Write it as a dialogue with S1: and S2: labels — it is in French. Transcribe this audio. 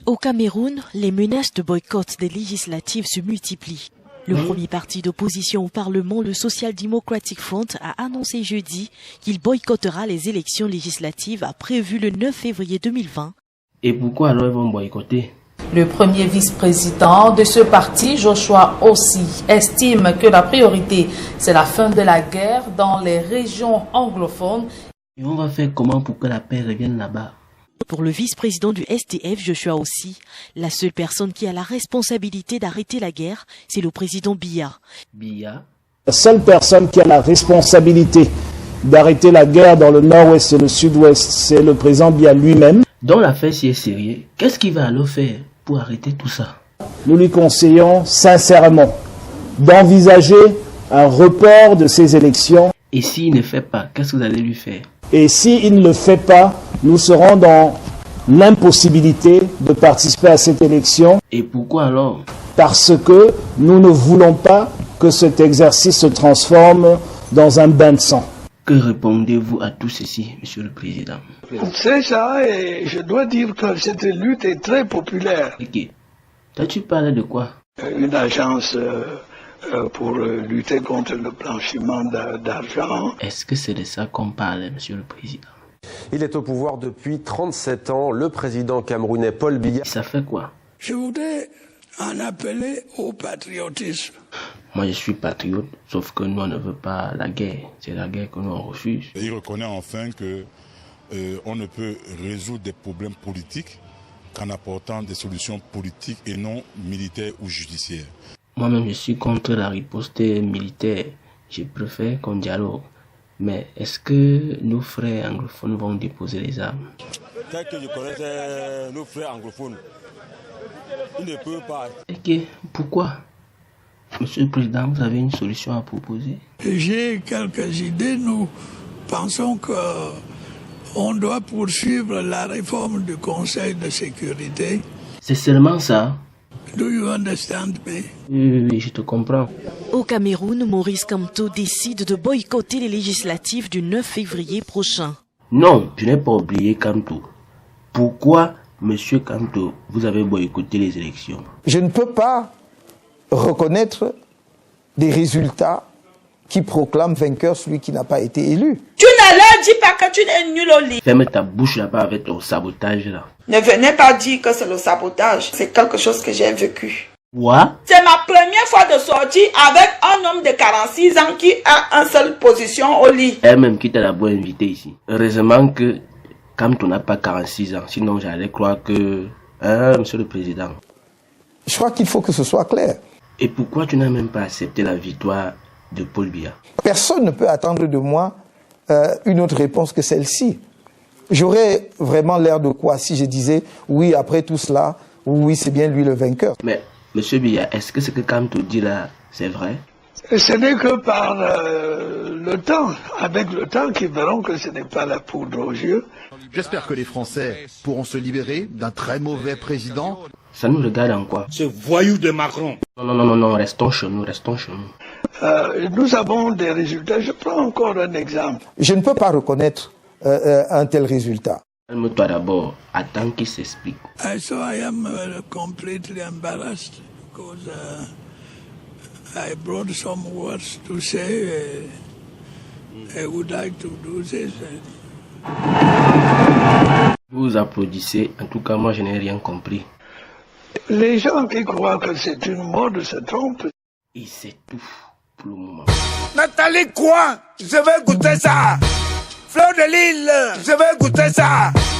S1: Au Cameroun, les menaces de boycott des législatives se multiplient. Le premier parti d'opposition au Parlement, le Social Democratic Front, a annoncé jeudi qu'il boycottera les élections législatives prévues le 9 février 2020.
S2: Et pourquoi alors ils vont boycotter?
S3: Le premier vice-président de ce parti, Joshua Ossi, estime que la priorité, c'est la fin de la guerre dans les régions anglophones.
S2: Et on va faire comment pour que la paix revienne là-bas?
S1: Pour le vice-président du SDF, Joshua Ossi, la seule personne qui a la responsabilité d'arrêter la guerre, c'est le président Biya.
S2: Biya?
S4: La seule personne qui a la responsabilité d'arrêter la guerre dans le nord-ouest et le sud-ouest, c'est le président Biya lui-même.
S2: Dans l'affaire si est sérieux, qu'est-ce qu'il va alors faire pour arrêter tout ça?
S4: Nous lui conseillons sincèrement d'envisager un report de ces élections.
S2: Et s'il ne fait pas, qu'est-ce que vous allez lui faire?
S4: Et s'il ne le fait pas, nous serons dans l'impossibilité de participer à cette élection.
S2: Et pourquoi alors?
S4: Parce que nous ne voulons pas que cet exercice se transforme dans un bain de sang.
S2: Que répondez-vous à tout ceci, Monsieur le Président?
S5: C'est ça, et je dois dire que cette lutte est très populaire.
S2: Ok. Toi, tu parles de quoi?
S5: Une agence pour lutter contre le blanchiment d'argent.
S2: Est-ce que c'est de ça qu'on parle, Monsieur le Président?
S6: Il est au pouvoir depuis 37 ans. Le président camerounais Paul Biya.
S2: Ça fait quoi?
S5: Je voudrais en appeler au patriotisme.
S2: Moi, je suis patriote, sauf que nous, on ne veut pas la guerre. C'est la guerre que nous, on refuse.
S7: Et il reconnaît enfin que on ne peut résoudre des problèmes politiques qu'en apportant des solutions politiques et non militaires ou judiciaires.
S2: Moi-même, je suis contre la riposte militaire. Je préfère qu'on dialogue. Mais est-ce que nos frères anglophones vont déposer les armes?
S8: Tel que je connaissais nos frères anglophones, ils ne peuvent pas.
S2: Ok, pourquoi? Monsieur le Président, vous avez une solution à proposer?
S5: J'ai quelques idées. Nous pensons qu'on doit poursuivre la réforme du Conseil de sécurité.
S2: C'est seulement ça?
S5: Do you understand me?
S2: Oui, je te comprends.
S1: Au Cameroun, Maurice Kamto décide de boycotter les législatives du 9 février prochain.
S2: Non, je n'ai pas oublié Kamto. Pourquoi, Monsieur Kamto, vous avez boycotté les élections?
S9: Je ne peux pas reconnaître des résultats qui proclament vainqueur celui qui n'a pas été élu.
S10: Tu ne leur dis pas que tu es nul au lit.
S2: Ferme ta bouche là-bas avec ton sabotage là.
S10: Ne venez pas dire que c'est le sabotage. C'est quelque chose que j'ai vécu.
S2: Quoi?
S10: C'est ma première fois de sortir avec un homme de 46 ans qui a une seule position au lit.
S2: Elle-même qui t'a d'abord invité ici. Heureusement que Kamto n'a pas 46 ans. Sinon j'allais croire que... Monsieur le Président.
S9: Je crois qu'il faut que ce soit clair.
S2: Et pourquoi tu n'as même pas accepté la victoire de Paul Biya?
S9: Personne ne peut attendre de moi une autre réponse que celle-ci. J'aurais vraiment l'air de quoi si je disais oui, après tout cela, oui, c'est bien lui le vainqueur.
S2: Mais, Monsieur Biya, est-ce que ce que Kamto dit là, c'est vrai?
S5: Ce n'est que par le temps, avec le temps, qu'ils verront que ce n'est pas la poudre aux yeux.
S11: J'espère que les Français pourront se libérer d'un très mauvais président.
S2: Ça nous regarde en quoi?
S8: Ce voyou de Macron.
S2: Non, restons chez nous, restons chez nous.
S5: Nous avons des résultats. Je prends encore un exemple.
S9: Je ne peux pas reconnaître un tel résultat.
S2: Calme-toi d'abord, attends qu'il s'explique.
S5: So I am completely embarrassed because I brought some words to say. I would like to do this.
S2: Vous applaudissez, en tout cas moi je n'ai rien compris.
S5: Les gens qui croient que c'est une mode se trompent.
S2: Et c'est tout pour le moment.
S8: Nathalie quoi? Je vais goûter ça. Fleur de Lille, je vais goûter ça.